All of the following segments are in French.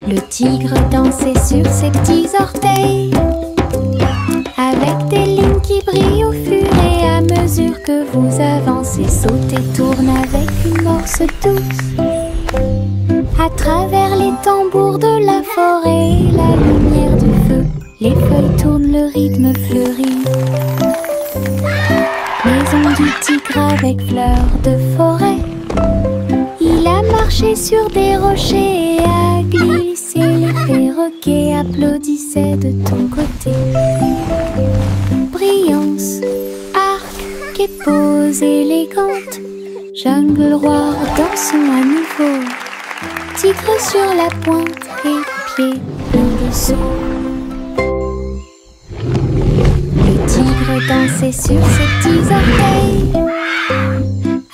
Le tigre dansait sur ses petits orteils, avec des lignes qui brillent au fur et à mesure que vous avancez. Saute et tourne avec une morse douce. À travers les tambours de la forêt, la lumière du feu, les feuilles tournent, le rythme fleurit. Maison du tigre avec fleurs de forêt. Il a marché sur des rochers et a glissé. Les perroquets applaudissaient de ton côté. Brillance, arc et pose élégante. Jungle roi dansons à nouveau. Tigre sur la pointe et pieds pleins de sauts. Le tigre dansait sur ses petits orteils,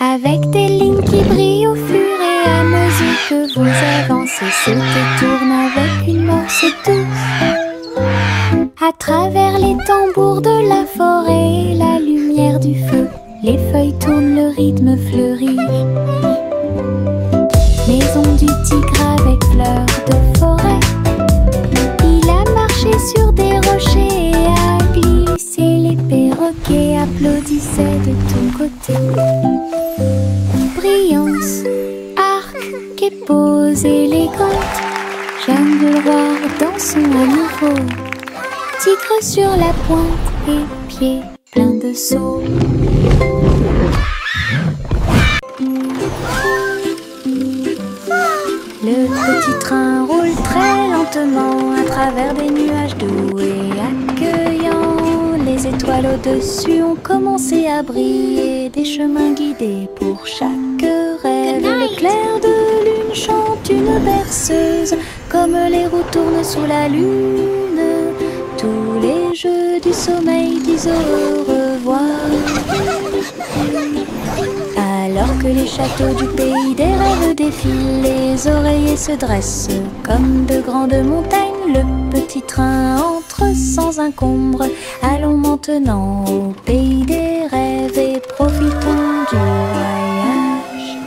avec des lignes qui brillent au fur et à mesure que vous avancez. Saute et tourne avec une morse douce. À travers les tambours de la forêt, la lumière du feu, les feuilles tournent, le rythme fleurit. Maison du tigre avec fleurs de forêt. Il a marché sur des rochers et a glissé. Les perroquets applaudissaient de ton côté. Brillance, arc et pose élégante. Jungle roi dansons à nouveau. Tigre sur la pointe et pieds pleins de sauts. Le petit train roule très lentement à travers des nuages doux et accueillants. Les étoiles au-dessus ont commencé à briller, des chemins guidés pour chaque rêve. L'éclair de lune chante une berceuse, comme les roues tournent sous la lune. Tous les jeux du sommeil disent au revoir. Alors que les châteaux du pays des rêves défilent, les oreillers se dressent comme de grandes montagnes. Le petit train entre sans encombre. Allons maintenant au pays des rêves et profitons du voyage.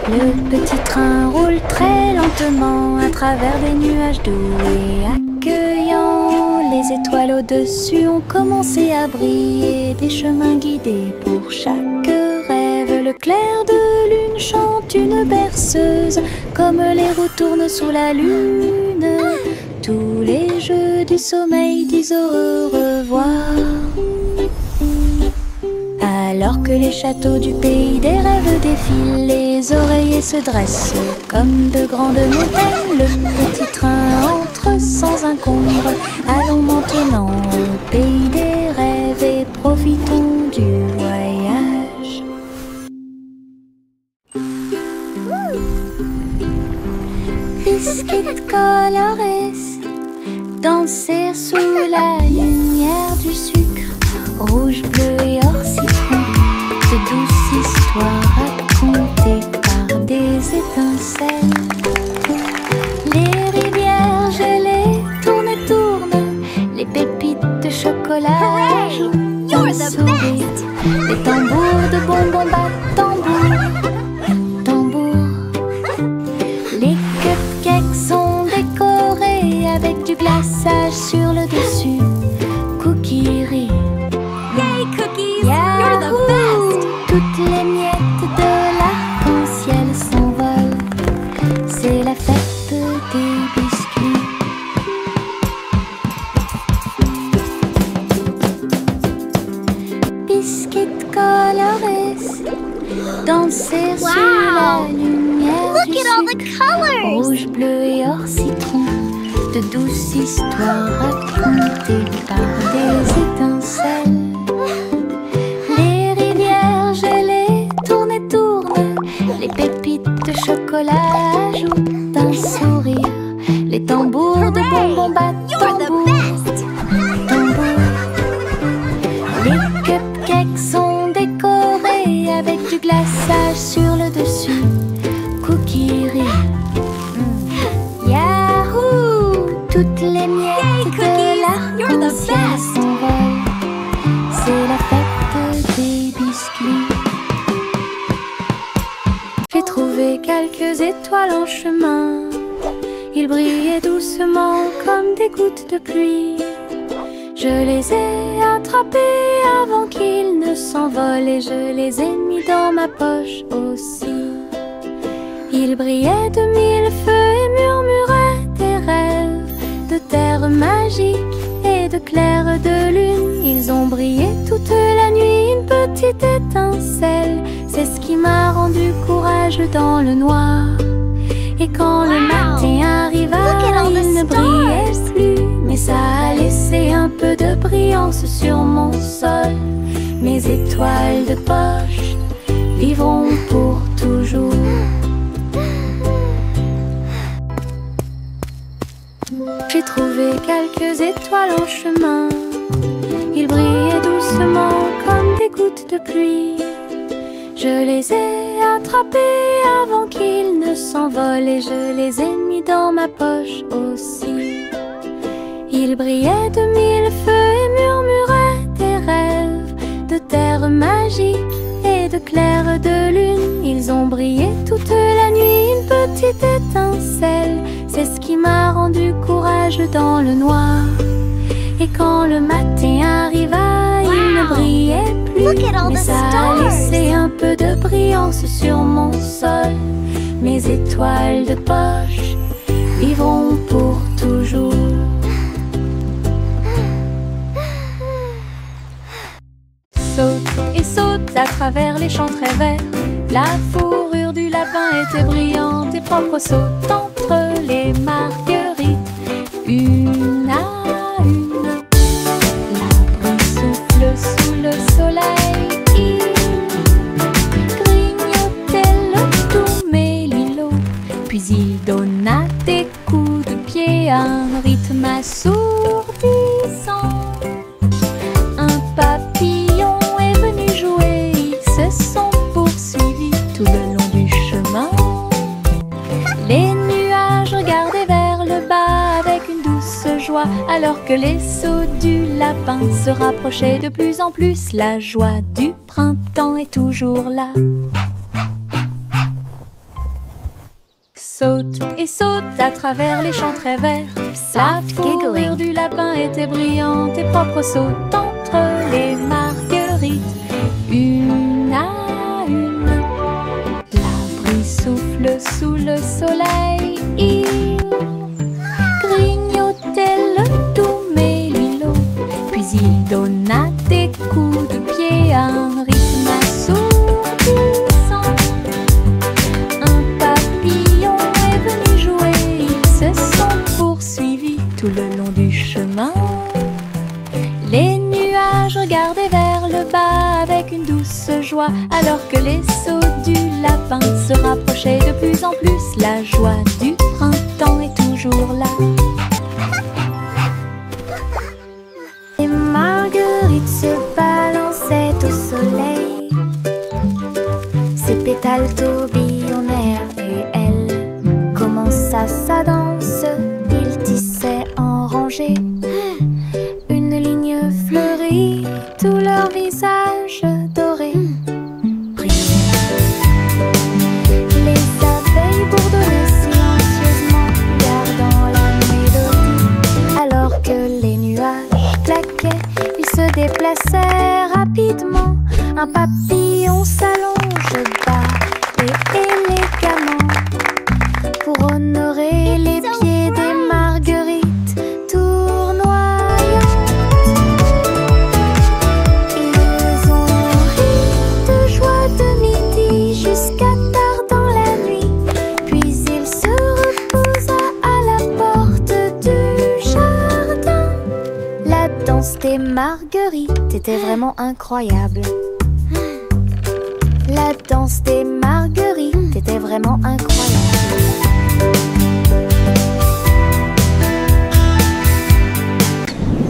Le petit train roule très lentement à travers des nuages doux et accueillants. Les étoiles au-dessus ont commencé à briller, des chemins guidés pour chaque rêve. Le clair de lune chante une berceuse, comme les roues tournent sous la lune. Tous les jeux du sommeil disent au revoir. Alors que les châteaux du pays des rêves défilent, les oreillers se dressent comme de grandes montagnes. Le petit train entre sans encombre. Allons maintenant au pays des rêves et profitons du voyage. Biscuits colorés, danser sous la lumière du sucre, rouge, bleu et or citron, de douces histoires racontées par des étincelles. Les rivières gelées tournent et tournent, les pépites de chocolat jouent d'un sourire. Les tambours de bonbons battent tambour, tambour. Les cupcakes sont décorés avec du glaçage sur le dessus. Cookies, Yay, cookies! You're the best! toutes les miettes de l'arc-en-ciel s'envolent. C'est la fête des biscuits. Biscuits colorés, danser sous la lumière Look du at all the sucre, colors! rouge, bleu et or citron, de douces histoires racontées par des étincelles. Les rivières gelées tournent et tournent, les pépites de chocolat ajoutent un sourire. Les tambours de bonbons battent You're the tambour, best! tambour. Les cupcakes sont décorés avec du glaçage sur le dessus. Cookies Yahoo! Toutes les miettes Yay, de cookies! You're the l'arc-en-ciel best! s'envolent. quelques étoiles en chemin. Ils brillaient doucement comme des gouttes de pluie. Je les ai attrapés avant qu'ils ne s'envolent et je les ai mis dans ma poche aussi. Ils brillaient de mille feux et murmuraient des rêves de terre magique et de clair de lune. Ils ont brillé toute la nuit, une petite étincelle. C'est ce qui m'a rendu courageux dans le noir. Et quand le matin arriva, il ne brillait plus, mais ça a laissé un peu de brillance sur mon sol. Mes étoiles de poche vivront pour toujours. J'ai trouvé quelques étoiles en chemin. Ils brillaient doucement comme des gouttes de pluie. Je les ai attrapés avant qu'ils ne s'envolent et je les ai mis dans ma poche aussi. Ils brillaient de mille feux et murmuraient des rêves de terre magique et de clair de lune. Ils ont brillé toute la nuit, une petite étincelle. C'est ce qui m'a rendu courageux dans le noir. Et quand le matin arriva, il ne brillait plus, mais ça a laissé un peu de brillance sur mon sol. Mes étoiles de poche vivront pour toujours. Saute et saute à travers les champs très verts. La fourrure du lapin était brillante et propre. Saute entre les marguerites, une à une. L'arbre souffle sous le soleil. Il grignotait le doux mélilo. Puis il donna des coups de pied à un rythme assourdissant. Un papillon est venu jouer. Ils se sont poursuivis tout le long du chemin. Les nuages regardaient vers le bas avec une douce joie, alors que les sauts du lapin se rapprochaient de plus en plus. La joie du printemps est toujours là. Saute et saute à travers les champs très verts. La fourrure du lapin était brillante et propre. Saute entre les marguerites, une à une. L'arbre souffle sous le soleil. Il grignotait le doux mélilo. Puis il donna des coups de pied à un rythme assourdissant. Un papillon est venu jouer. Ils se sont poursuivis tout le long du chemin. Les nuages regardaient vers le bas avec une douce joie, alors que les sauts du lapin se rapprochaient de plus en plus. La joie du printemps est toujours là. Les marguerites se balançaient au soleil. Ses pétales tourbillonnèrent et elle commença sa danse. Il tissait en rangée une ligne fleurie, tout leur visage doré brille. Les abeilles bourdonnaient silencieusement, gardant la mélodie, alors que les nuages claquaient. Ils se déplaçaient rapidement. Un papillon s'allonge bas et élégamment pour honorer les pieds des marguerites tournoyantes. Ils ont ri de joie de midi jusqu'à tard dans la nuit. Puis il se reposa à la porte du jardin. La danse des marguerites était vraiment incroyable. La danse des marguerites était vraiment incroyable.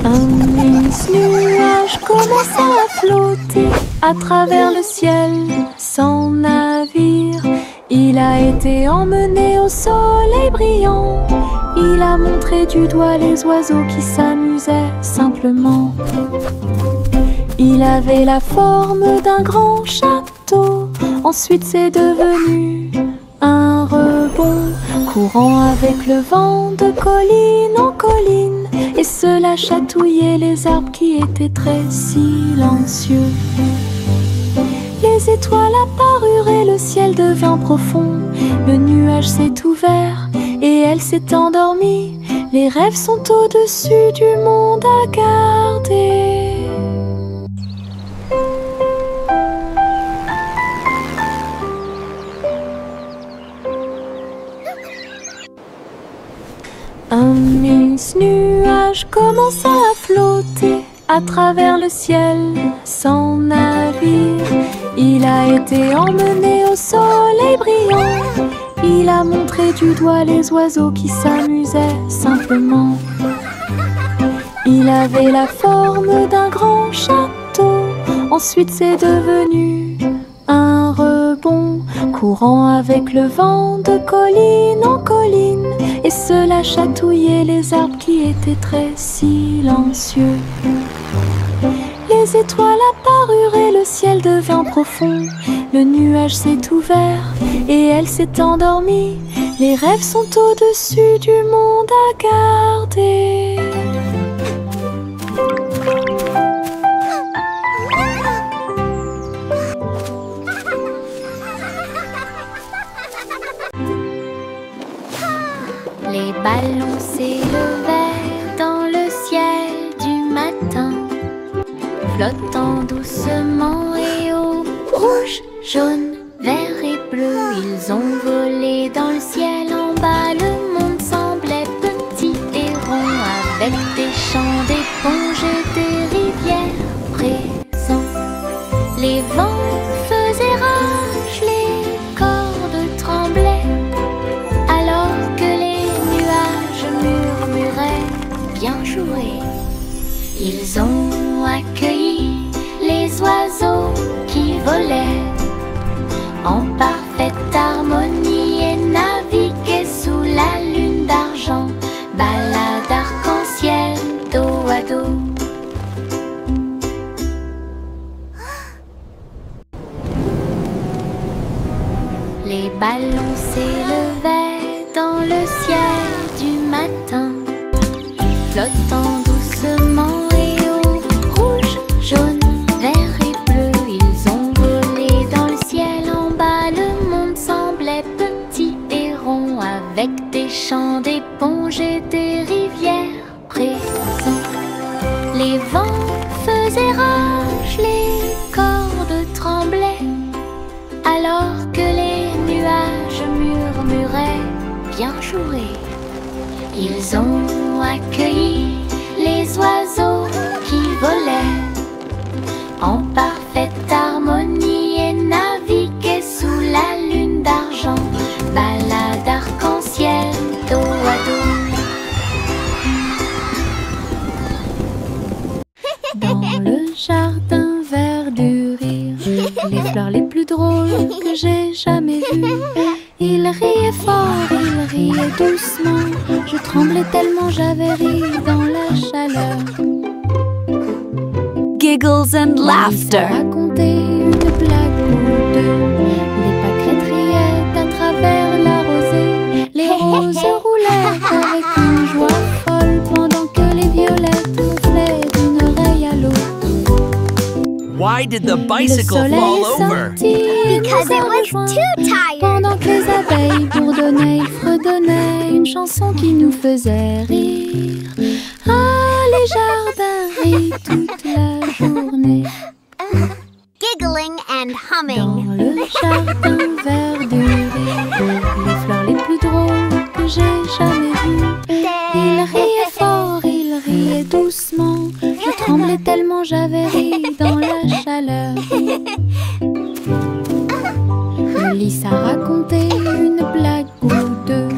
Un mince nuage commença à flotter à travers le ciel. Son navire, il a été emmené au soleil brillant. Il a montré du doigt les oiseaux qui s'amusaient simplement. Il avait la forme d'un grand château. Ensuite c'est devenu un courant avec le vent de colline en colline, et cela chatouillait les arbres qui étaient très silencieux. Les étoiles apparurent et le ciel devint profond. Le nuage s'est ouvert et elle s'est endormie. Les rêves sont au-dessus du monde à garder. Un immense nuage commença à flotter à travers le ciel sans navire. Il a été emmené au soleil brillant. Il a montré du doigt les oiseaux qui s'amusaient simplement. Il avait la forme d'un grand château. Ensuite c'est devenu un rebond, courant avec le vent de colline en colline, et cela chatouillait les arbres qui étaient très silencieux. Les étoiles apparurent et le ciel devint profond. Le nuage s'est ouvert et elle s'est endormie. Les rêves sont au-dessus du monde à garder. Les ballons s'élevaient dans le ciel du matin, flottant doucement et au rouge, jaune, vert et bleu. Ils ont volé dans le ciel en bas. Le monde semblait petit et rond, avec des champs d'éponges et des rivières présents. Les vents faisaient rage, les cordes tremblaient, alors que les nuages murmuraient bien joué. Ils ont accueilli les oiseaux qui volaient en parfaite harmonie et naviguaient sous la lune d'argent, balade arc-en-ciel dos à dos. Les ballons s'élevaient dans le ciel du matin, flottant doucement et au rouge, jaune, vert et bleu. Ils ont volé dans le ciel en bas. Le monde semblait petit et rond, avec des champs d'éponges et des rivières présents. Les vents faisaient rage, les cordes tremblaient, alors que les nuages murmuraient bien joué. Ils ont accueilli les oiseaux qui volaient en parfaite harmonie et naviguaient sous la lune d'argent, balade arc-en-ciel dos à dos. Dans le jardin vert du rire, les fleurs les plus drôles que j'ai jamais vues. Il riait fort, il riait doucement. Je tremblais tellement j'avais ri dans la chaleur. Giggles and laughter. Raconter une blague ou deux. Les pâquerettes riaient à travers la rosée. Les roses roulaient avec une joie folle, pendant que les violettes ronflaient d'une oreille à l'autre. Why did the bicycle fall over? Because it was too tired. Pendant que les abeilles bourdonnaient, ils fredonnaient une chanson qui nous faisait rire. Ah, les jardins rient toute la journée. Giggling and Dans humming. le jardin vert du rire, les fleurs les plus drôles que j'ai jamais vues. Il riait fort, il riait doucement. Je tremblais tellement j'avais ri dans la chaleur. Lisa racontait une blague ou deux.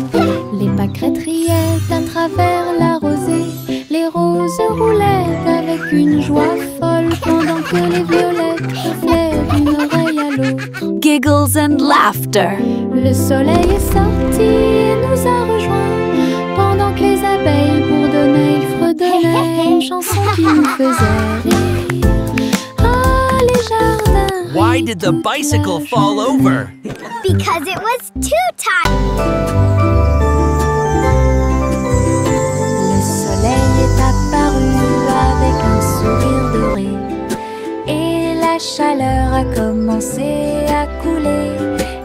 Les pâquerettes riaient à travers la rosée. Les roses roulaient avec une joie folle, pendant que les violettes ronflaient d'une oreille à l'autre. Giggles and laughter. Le soleil est sorti et nous a rejoints, pendant que les abeilles bourdonnaient, ils fredonnaient une chanson qui nous faisait rire. Ah, les jardins. Why did the bicycle fall over? Because it was too tired. la chaleur a commencé à couler,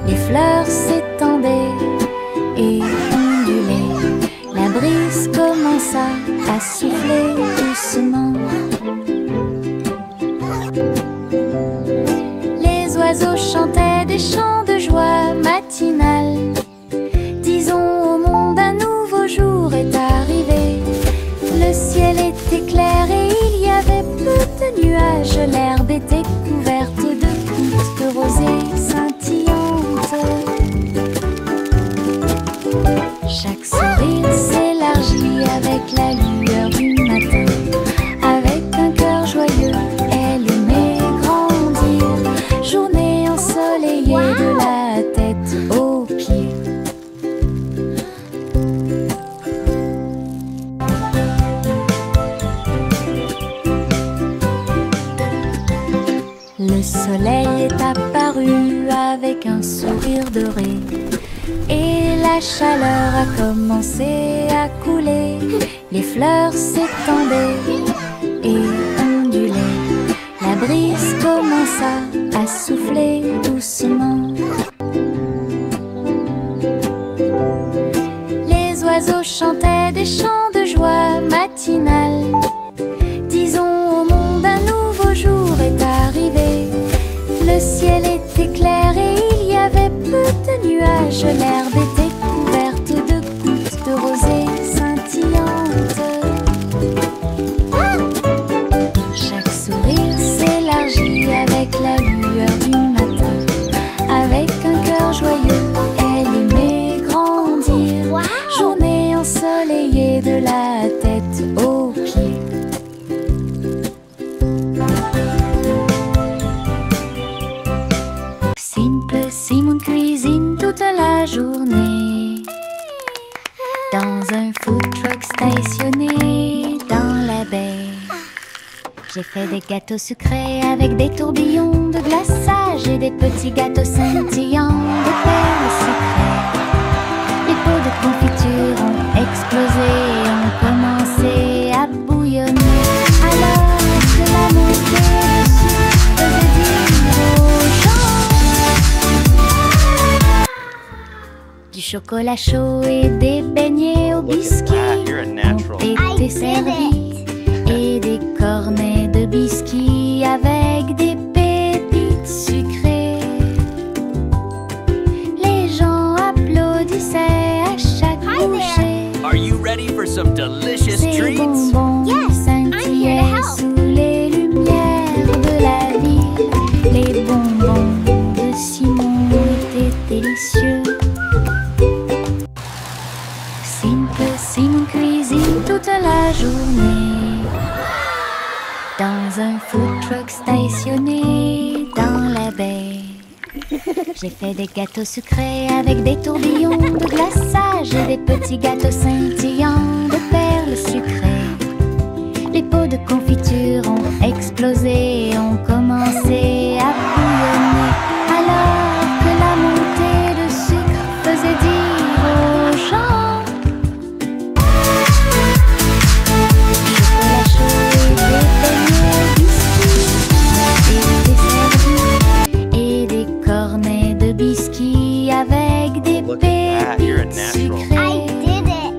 les fleurs s'étendaient et ondulaient. La brise commença à souffler doucement. Les oiseaux chantaient des chants de joie matinale. Disons au monde un nouveau jour est arrivé. Le ciel était clair et il y avait peu de nuages. L'herbe était couverte de gouttes de rosée scintillantes. Chaque sourire s'élargit avec la lueur du matin. Avec un cœur joyeux, elle aimait grandir. Journée ensoleillée de la tête aux pieds. Le soleil est apparu avec un sourire doré et la chaleur a commencé à couler. Les fleurs s'étendaient et ondulaient. La brise commença à souffler doucement. Les oiseaux chantaient des chants de joie matinale. Disons au monde un nouveau jour est arrivé. Le ciel était clair et il y avait peu de nuages. L'herbe était couverte de gouttes de rosée scintillantes. Chaque sourire s'élargit avec la lueur du matin. Avec un cœur joyeux, elle aimait grandir. Journée ensoleillée de la tête aux pieds. Simon cuisine toute la journée dans un food truck stationné dans la baie. J'ai fait des gâteaux sucrés avec des tourbillons de glaçage et des petits gâteaux scintillants de perles sucrées. Les pots de confiture ont explosé et ont commencé à bouillonner. Alors que la montée dessus faisait dire aux gens du chocolat chaud et des beignets au biscuit ont été servis et des cornets de biscuits avec des pépites sucrées. Les gens applaudissaient à chaque bouchée. Are you ready for some delicious Ces treats? bonbons scintillaient sous les lumières de la ville. Les bonbons de Simon étaient délicieux. Simon cuisine toute la journée dans un food truck stationné dans la baie. J'ai fait des gâteaux sucrés avec des tourbillons de glaçage et des petits gâteaux scintillants de perles sucrées. Les pots de confiture ont explosé et ont commencé à bouillonner. Alors que la montée de sucre faisait dire aux gens chocolat chaud et des beignets biscuits étaient servis et des cornets de biscuits avec des pépites sucrées. I did it!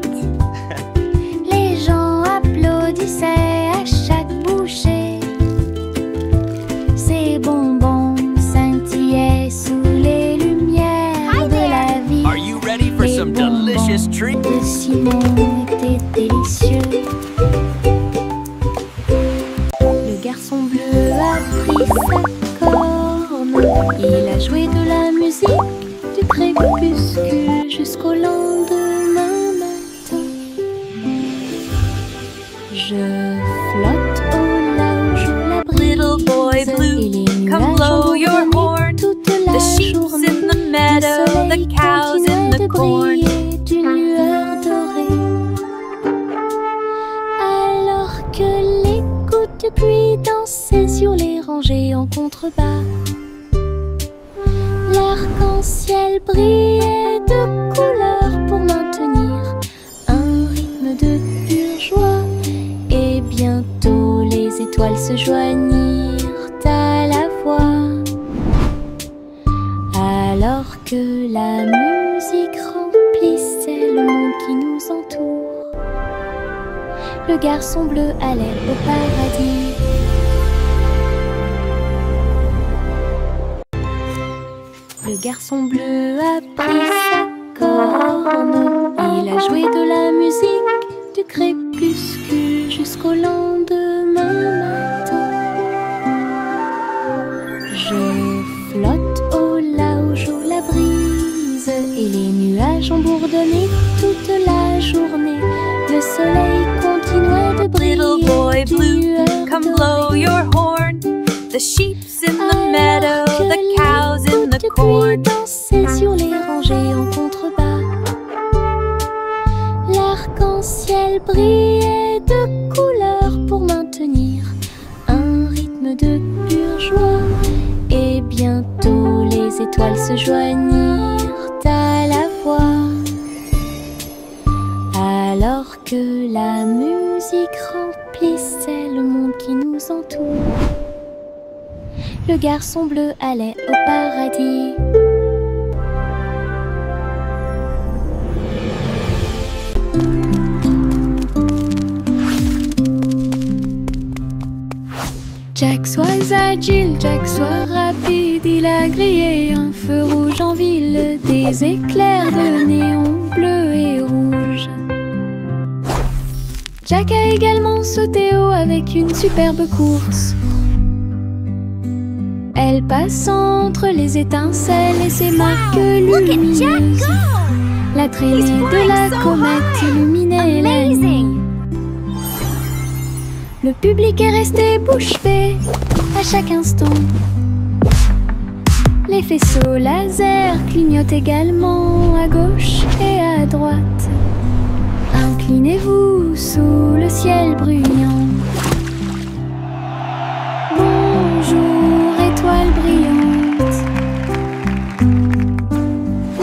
Les gens applaudissaient à chaque bouchée. Ces bonbons scintillaient sous les lumières de la vie. Are you ready for Les some delicious bonbons treats? de Simon étaient délicieux. Le garçon bleu a pris sa corne. Il a joué de la musique du crépuscule jusqu'au lendemain matin. Je flotte au large la brise. Little boy blue, Et les come nuages blow ont your dormi horn. toute la The sheep's journée. in the meadow, Le the soleil cows in continuait the de corn. briller d'une lueur dorée. Alors que les gouttes de pluie dansaient sur les rangées en contrebas, l'arc-en-ciel brillait de couleurs pour maintenir un rythme de pure joie. Et bientôt les étoiles se joignirent à la voix. que la musique remplissait le monde qui nous entoure, le garçon bleu allait au paradis. Le garçon bleu a pris sa corne, il a joué de la musique du crépuscule jusqu'au lendemain matin. Je flotte au là où joue la brise et les nuages ont bourdonné toute la journée. Le soleil continuait de briller. Little boy blue, come blow your horn. The sheep's in the meadow, the cows in the corn. Dansait sur les rangées en contrebas. L'arc-en-ciel brillait de couleurs pour maintenir un rythme de pure joie. Et bientôt les étoiles se joignirent à la voix. Alors que la musique remplissait le monde qui nous entoure, le garçon bleu allait au paradis. Jack soit agile, Jack soit rapide, il a grillé un feu rouge en ville, des éclairs de néon bleu et rouge. Jack a également sauté haut avec une superbe course. Elle passe entre les étincelles et ses marques lumineuses. La traînée de la comète illuminait la nuit. Le public est resté bouche bée à chaque instant. Les faisceaux laser clignotent également à gauche et à droite. Inclinez-vous sous le ciel bruyant. Bonjour, étoile brillante.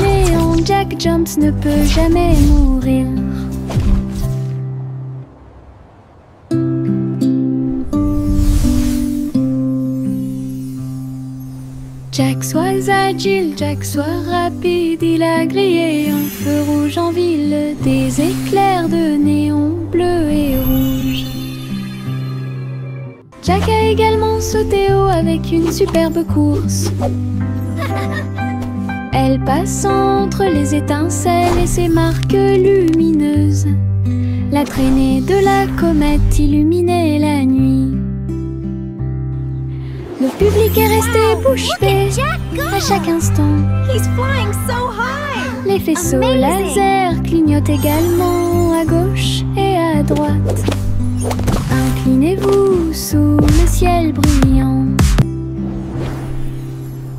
Léon Jack Jumps ne peut jamais mourir. Jack soit agile, Jack soit rapide, il a grillé un feu rouge en ville, des éclairs de néon bleu et rouge. Jack a également sauté haut avec une superbe course. Elle passe entre les étincelles et ses marques lumineuses. La traînée de la comète illuminait la nuit. Le public est resté bouche bée à chaque instant. He's flying so high. Les faisceaux laser clignotent également à gauche et à droite. Inclinez-vous sous le ciel bruyant.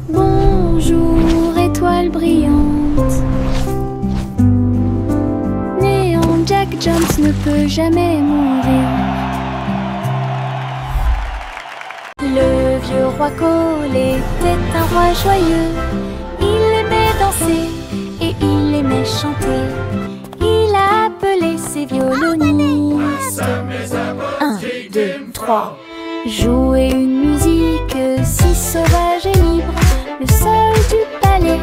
Bonjour, étoile brillante. Néon Jack Jumps ne peut jamais mourir. Le vieux roi Cole était un roi joyeux. Il aimait danser et il aimait chanter. Il a appelé ses violonistes. 1, 2, 3. Jouer une musique si sauvage et libre. Le sol du palais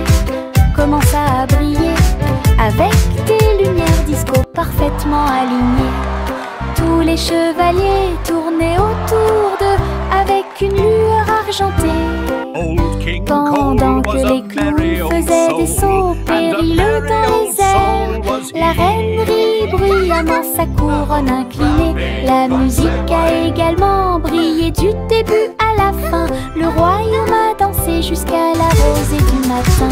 commença à briller avec des lumières disco parfaitement alignées. Tous les chevaliers tournaient autour d'eux avec une lueur argentée. Pendant que les clowns faisaient des sauts périlleux dans les airs, la reine rit bruyamment sa couronne inclinée. La musique a également brillé du début à la fin. Le royaume a dansé jusqu'à la rosée du matin.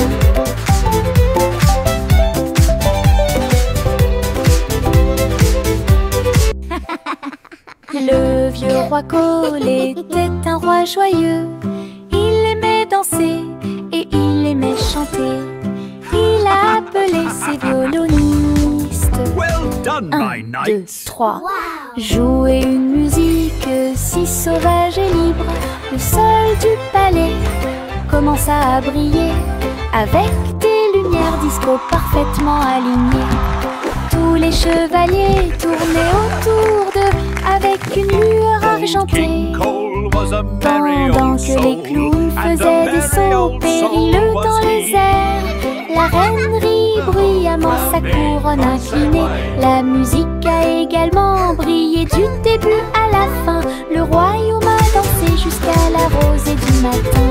Le vieux roi Cole était un roi joyeux. Il aimait danser et il aimait chanter. Il a appelé ses violonistes. Well done, 1, my 2, knights. 3. Jouer une musique si sauvage et libre. Le sol du palais commença à briller avec des lumières disco parfaitement alignées. Tous les chevaliers tournaient autour d'eux avec une lueur argentée. Pendant que les clowns faisaient des sauts périlleux dans les airs, la reine rit bruyamment, sa couronne inclinée. La musique a également brillé du début à la fin. Le royaume a dansé jusqu'à la rosée du matin.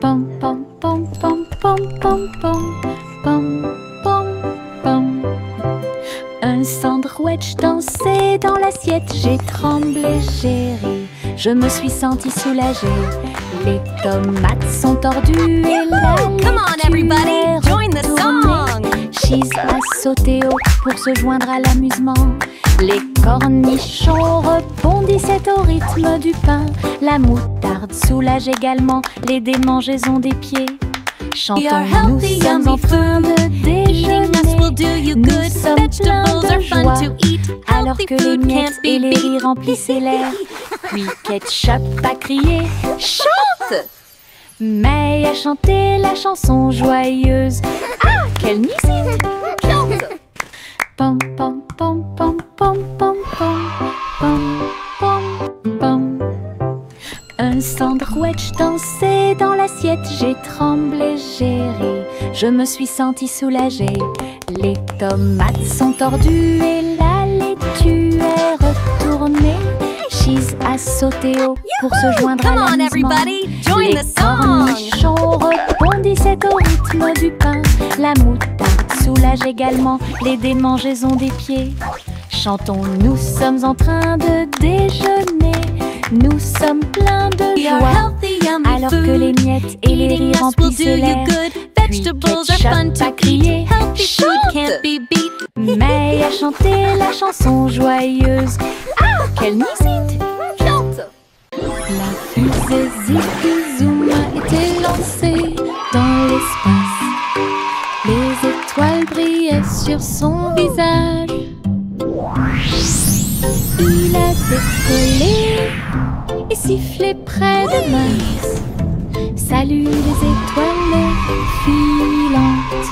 Pom pom pom pom pom pom pom pom pom pom. Un sandwich dansait dans l'assiette. J'ai tremblé, j'ai ri, je me suis sentie soulagée. Les tomates sont tordues et la Come on, everybody, join the song. Cheese a sauté haut pour se joindre à l'amusement. Les cornichons rebondissaient au rythme du pain. La moutarde soulage également les démangeaisons des pieds. Chantons, nous sommes en train de déjeuner. Nous sommes pleins de joie, alors que les miettes et les rires remplissaient l'air. Puis Ketchup a crié « Chante !» May a chanté la chanson joyeuse. Ah, quelle musique! Pom pom pom pom pom pom pom pom pom pom. Un sandwich dansait dans l'assiette. J'ai tremblé, j'ai ri, je me suis sentie soulagée. Les tomates sont tordues et la laitue est retournée. Cheese a sauté haut pour se joindre à l'amusement. Les cornichons rebondissaient au rythme du pain. La moutarde soulage également les démangeaisons des pieds. Chantons, nous sommes en train de déjeuner. Nous sommes pleins de joie, alors que les miettes et les rires remplissaient l'air. Puis Ketchup a crié « Chante !» May a chanté la chanson joyeuse. Ah, quelle musique! La fusée Zippy Zoom a été lancée dans l'espace. Les étoiles brillaient sur son visage. Il a décollé et sifflé près de Mars. Salut les étoiles filantes.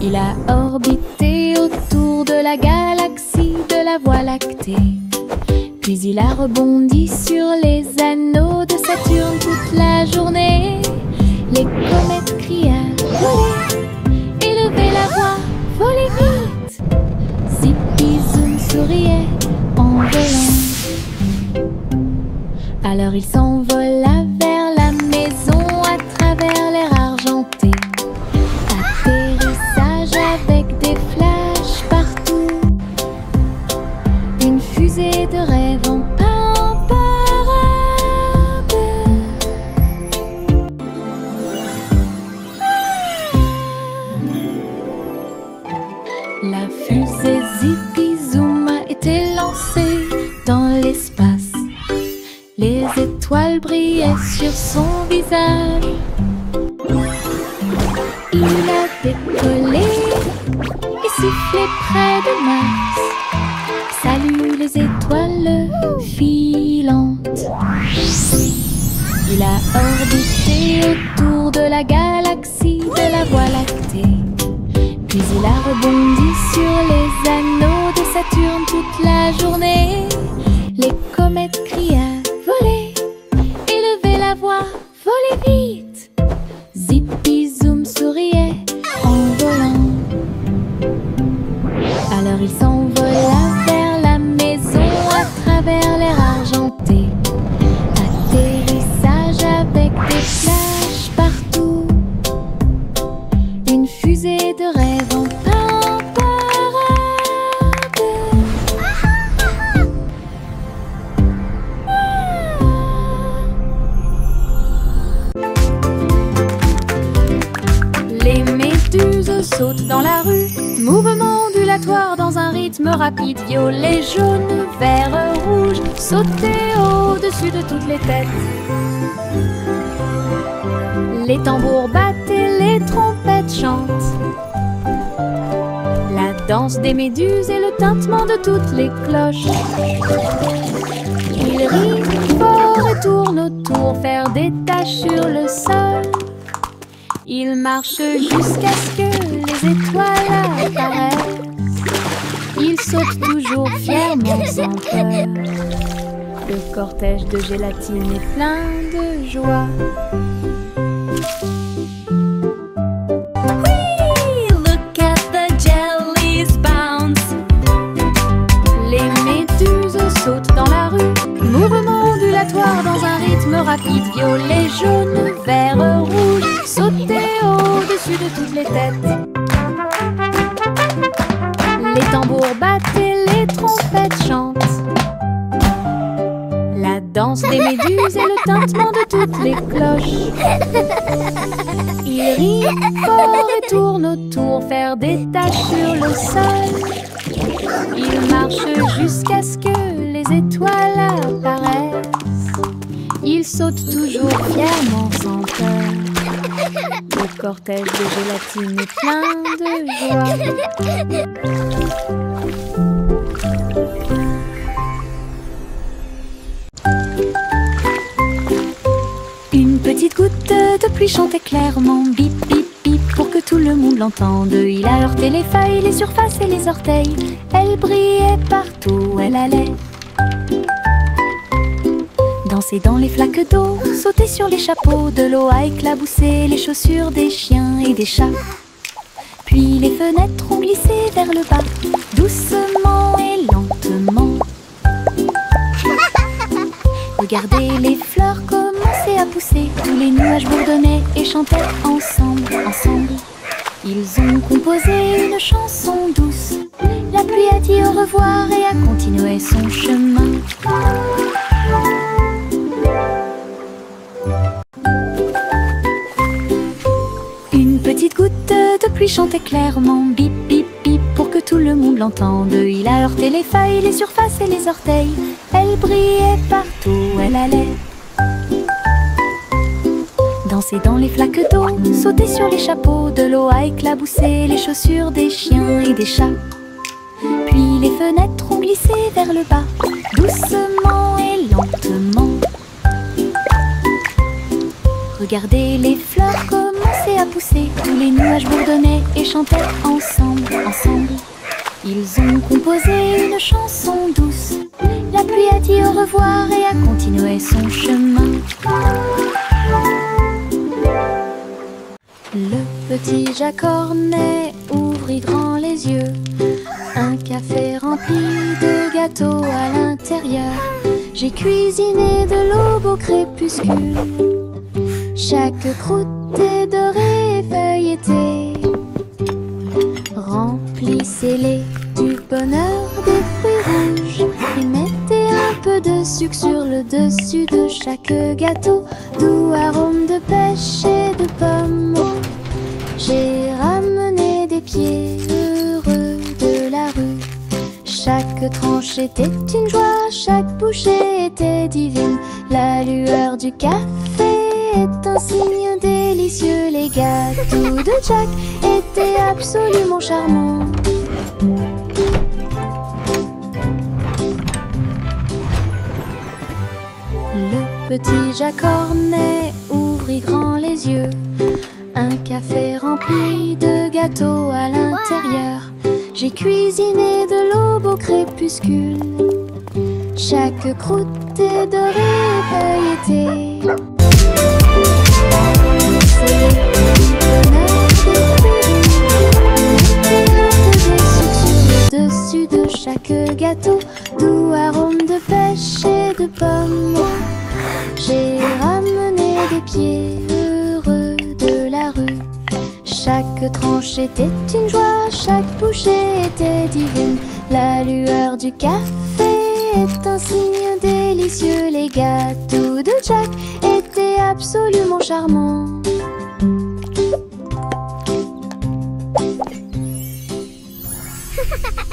Il a orbité autour de la galaxie de la Voie lactée. Puis il a rebondi sur les anneaux de Saturne toute la journée. Les comètes criaient « Volez !» Élevez la voix, volez vite. Zippy Zoom souriait en volant. Alors il s'envola vers la maison à travers l'air argenté. Atterrissage avec des flashs partout. Une fusée de rêve en parade. La fusée Zippy Zoom a été lancée dans l'espace. Les étoiles brillaient sur son visage. Il a décollé et sifflé près de Mars. Salut les étoiles filantes. Il a orbité autour de la galaxie de la Voie lactée. Puis il a rebondi sur les anneaux de Saturne toute la journée. Les comètes criaient « Volez !» Élevez la voix, volez vite. Zippy Zoom souriait en volant. Alors il s'envola vers la maison à travers l'air argenté. Atterrissage avec des flashs partout. Une fusée de rêve en parade. Les méduses sautent dans la rue, mouvement ondulatoire dans un rythme rapide. Violet, jaune, vert, rouge, sauter au-dessus de toutes les têtes. Les tambours battent et les trompettes chantent. La danse des méduses et le tintement de toutes les cloches. Ils rient fort et tournent autour, faire des taches sur le sol. Il marche jusqu'à ce que les étoiles apparaissent. Il saute toujours fièrement sans peur. Le cortège de gélatine est plein de joie. Whee! Look at the jellies bounce. Les méduses sautent dans la rue, mouvement ondulatoire dans un rythme rapide. Violet, jaune, vert, rouge, sauter au-dessus de toutes les têtes. Les tambours battent et les trompettes chantent. La danse des méduses et le tintement de toutes les cloches. Ils rient fort et tournent autour, faire des taches sur le sol. Ils marchent jusqu'à ce que les étoiles apparaissent. Ils sautent toujours fièrement sans peur. Le cortège de gélatine est plein de joie. Une petite goutte de pluie chantait clairement, bip bip bip, pour que tout le monde l'entende. Il a heurté les feuilles, les surfaces et les orteils. Elle brillait partout où elle allait. Danser dans les flaques d'eau, sauter sur les chapeaux, de l'eau a éclaboussé les chaussures des chiens et des chats. Puis les fenêtres ont glissé vers le bas, doucement et lentement. Regardez les fleurs commencer à pousser, tous les nuages bourdonnaient et chantaient ensemble, ensemble. Ils ont composé une chanson douce. La pluie a dit au revoir et a continué son chemin. Une petite goutte de pluie chantait clairement, bip bip bip, pour que tout le monde l'entende. Il a heurté les feuilles, les surfaces et les orteils. Elle brillait partout où elle allait. Danser dans les flaques d'eau, sauter sur les chapeaux, de l'eau a éclaboussé les chaussures des chiens et des chats. Puis les fenêtres ont glissé vers le bas, doucement et lentement. Regardez les fleurs commencer à pousser, tous les nuages bourdonnaient et chantaient ensemble, ensemble. Ils ont composé une chanson douce. La pluie a dit au revoir et a continué son chemin. Le petit Jacques Cornet ouvrit grand les yeux. Un café rempli de gâteaux à l'intérieur. J'ai cuisiné de l'aube au crépuscule. Chaque croûte est dorée et feuilletée. Remplissez-les du bonheur des fruits rouges et mettez un peu de sucre sur le dessus de chaque gâteau. Doux arôme de pêche et de pommes. J'ai ramené des pieds heureux de la rue. Chaque tranche était une joie, chaque bouchée était divine. La lueur du café est un signe délicieux. Les gâteaux de Jack étaient absolument charmants. Le petit Jacques Cornet ouvrit grand les yeux. Un café rempli de gâteaux à l'intérieur. J'ai cuisiné de l'aube au crépuscule. Chaque croûte est dorée et feuilletée. Dessus de chaque gâteau, doux arôme de pêche et de pommes. J'ai ramené des pieds heureux de la rue. Chaque tranche était une joie, chaque bouchée était divine. La lueur du café est un signe délicieux. Les gâteaux de Jack étaient absolument charmants.